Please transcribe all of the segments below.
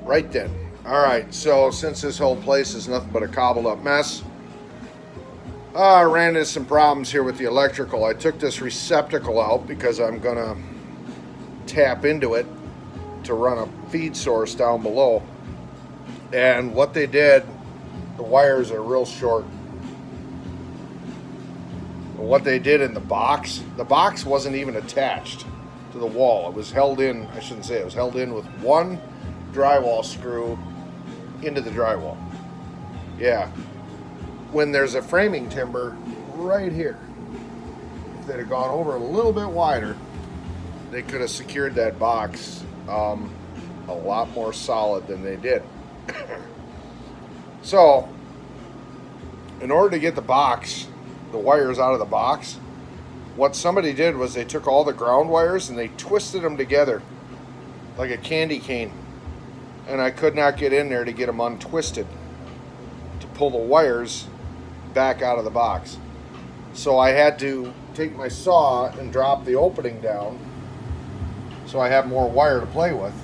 right then. All right, so since this whole place is nothing but a cobbled up mess, I ran into some problems here with the electrical. I took this receptacle out because I'm going to tap into it to run a feed source down below. And what they did, the wires are real short. What they did in the box wasn't even attached to the wall. It was held in, I shouldn't say, it was held in with one drywall screw into the drywall. Yeah. When there's a framing timber right here, if they'd have gone over a little bit wider, they could have secured that box a lot more solid than they did. So, in order to get the wires out of the box, what somebody did was they took all the ground wires and they twisted them together like a candy cane. And I could not get in there to get them untwisted to pull the wires back out of the box. So I had to take my saw and drop the opening down so I have more wire to play with.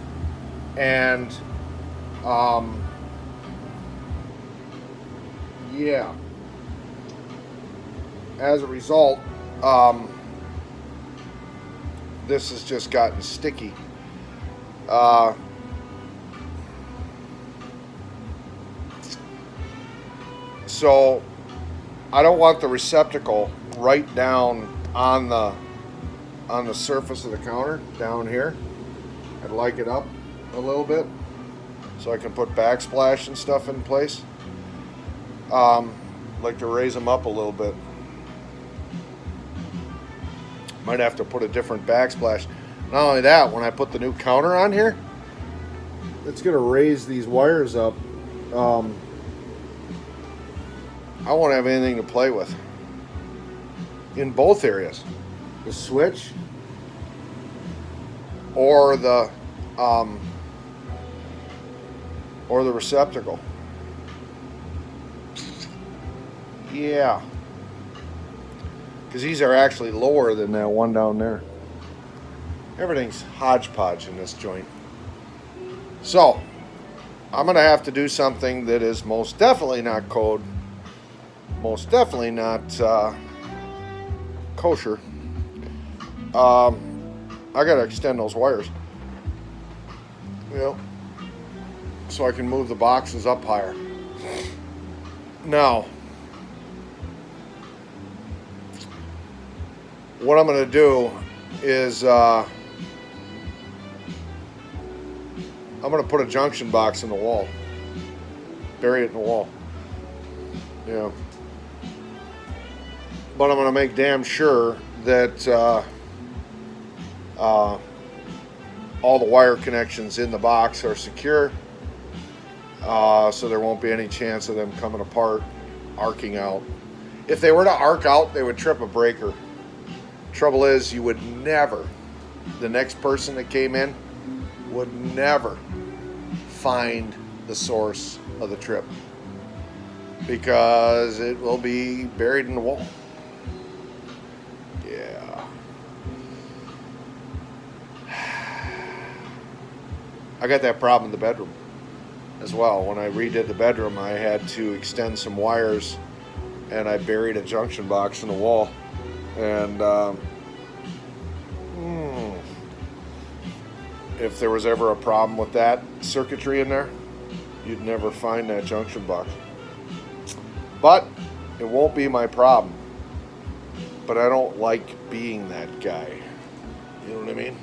And yeah, as a result, this has just gotten sticky. So I don't want the receptacle right down on the surface of the counter down here. I'd like it up a little bit so I can put backsplash and stuff in place. Like to raise them up a little bit. Might have to put a different backsplash. Not only that, when I put the new counter on here, it's going to raise these wires up. I won't have anything to play with in both areas. The switch or the receptacle. Yeah. Because these are actually lower than that one down there. Everything's hodgepodge in this joint. So, I'm going to have to do something that is most definitely not code. Most definitely not kosher. I got to extend those wires. Yep. So I can move the boxes up higher. Now, what I'm going to do is I'm going to put a junction box in the wall. Bury it in the wall. Yeah. But I'm going to make damn sure that all the wire connections in the box are secure, so there won't be any chance of them coming apart, arcing out. If they were to arc out, they would trip a breaker. Trouble is, you would never, the next person that came in would never find the source of the trip because it will be buried in the wall. Yeah. I got that problem in the bedroom as well. When I redid the bedroom, I had to extend some wires and I buried a junction box in the wall. And if there was ever a problem with that circuitry in there, you'd never find that junction box. But it won't be my problem. But I don't like being that guy. You know what I mean?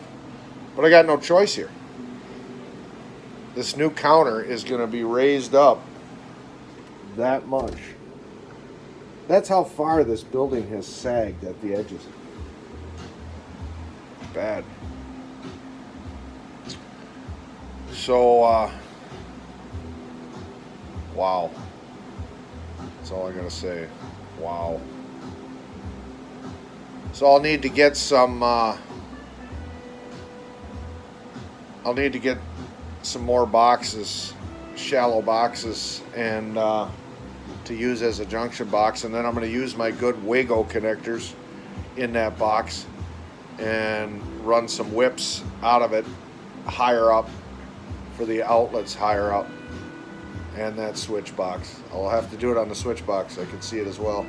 But I got no choice here. This new counter is going to be raised up that much. That's how far this building has sagged at the edges. Bad. So, wow. That's all I gotta say. Wow. So I'll need to get some, I'll need to get some more boxes, shallow boxes, and to use as a junction box, and then I'm going to use my good Wago connectors in that box and run some whips out of it higher up for the outlets higher up and that switch box. I'll have to do it on the switch box. I can see it as well.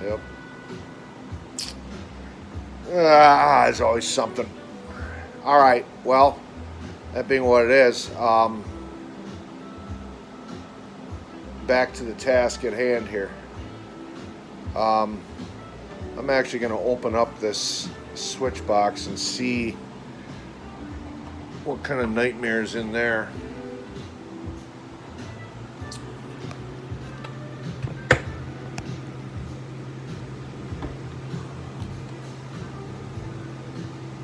Yep. There's always something. All right, well, that being what it is, back to the task at hand here. I'm actually going to open up this switch box and see what kind of nightmare's in there.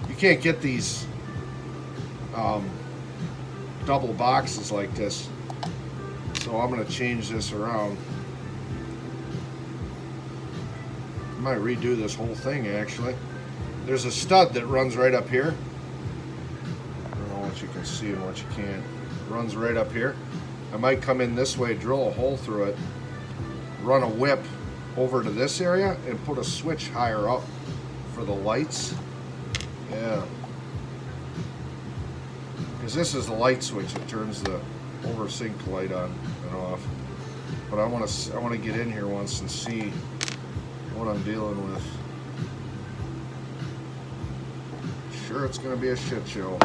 You can't get these double boxes like this, so I'm going to change this around. I might redo this whole thing actually. There's a stud that runs right up here. I don't know what you can see and what you can't. It runs right up here. I might come in this way, drill a hole through it, run a whip over to this area, and put a switch higher up for the lights. Yeah. Because this is the light switch that turns the over-sync light on and off. But I want to get in here once and see what I'm dealing with. Sure, it's going to be a shit show.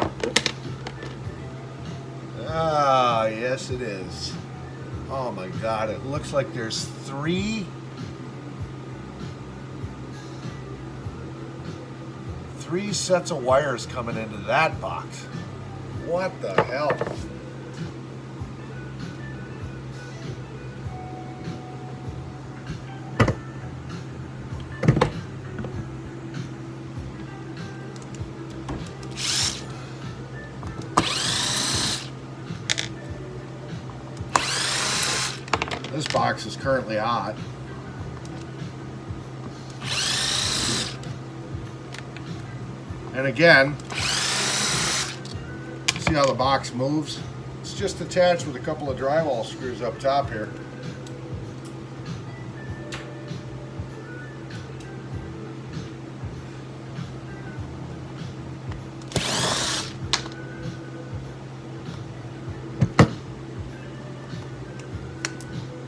Ah, yes it is. Oh my God, it looks like there's three sets of wires coming into that box. What the hell? This box is currently hot. And again, see how the box moves? It's just attached with a couple of drywall screws up top here.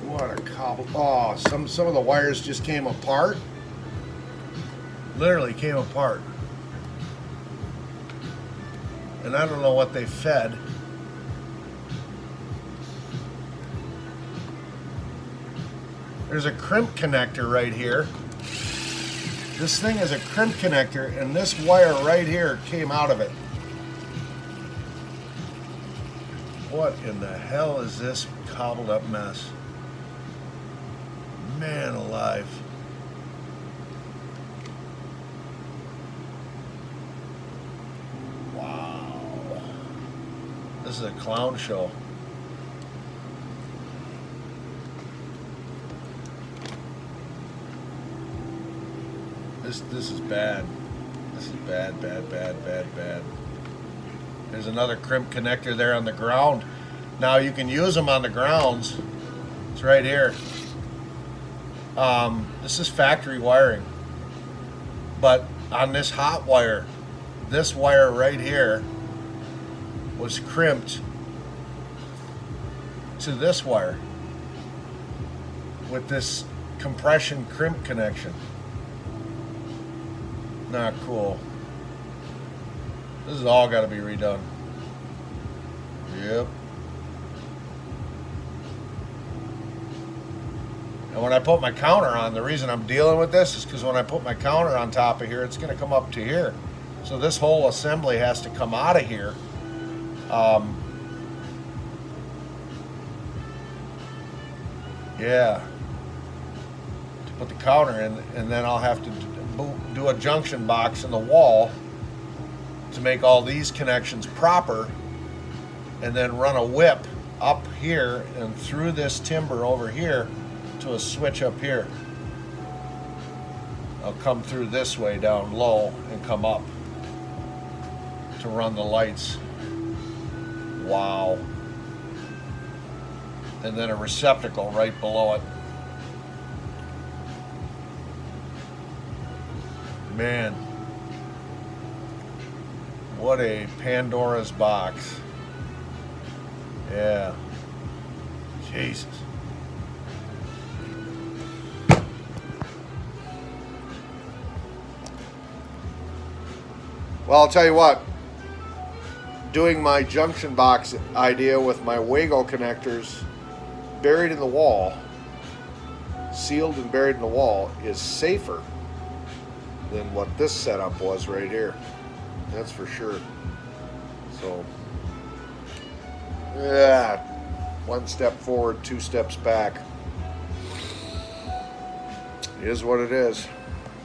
What a cobble. Oh, some of the wires just came apart. Literally came apart. And I don't know what they fed. There's a crimp connector right here. This thing is a crimp connector, and this wire right here came out of it. What in the hell is this cobbled up mess? Man alive. This is a clown show. This is bad. This is bad. There's another crimp connector there on the ground. Now you can use them on the grounds. It's right here. This is factory wiring. But on this hot wire, this wire right here was crimped to this wire with this compression crimp connection. Not cool. This has all got to be redone. Yep. And when I put my counter on, the reason I'm dealing with this is because when I put my counter on top of here, it's going to come up to here. So this whole assembly has to come out of here. Yeah, to put the counter in, and then I'll have to do a junction box in the wall to make all these connections proper, and then run a whip up here and through this timber over here to a switch up here. I'll come through this way down low and come up to run the lights. Wow. And then a receptacle right below it. Man, what a Pandora's box. Yeah. Jesus. Well, I'll tell you what. Doing my junction box idea with my Wago connectors buried in the wall, sealed and buried in the wall, is safer than what this setup was right here. That's for sure. So, yeah, one step forward, two steps back. It is what it is.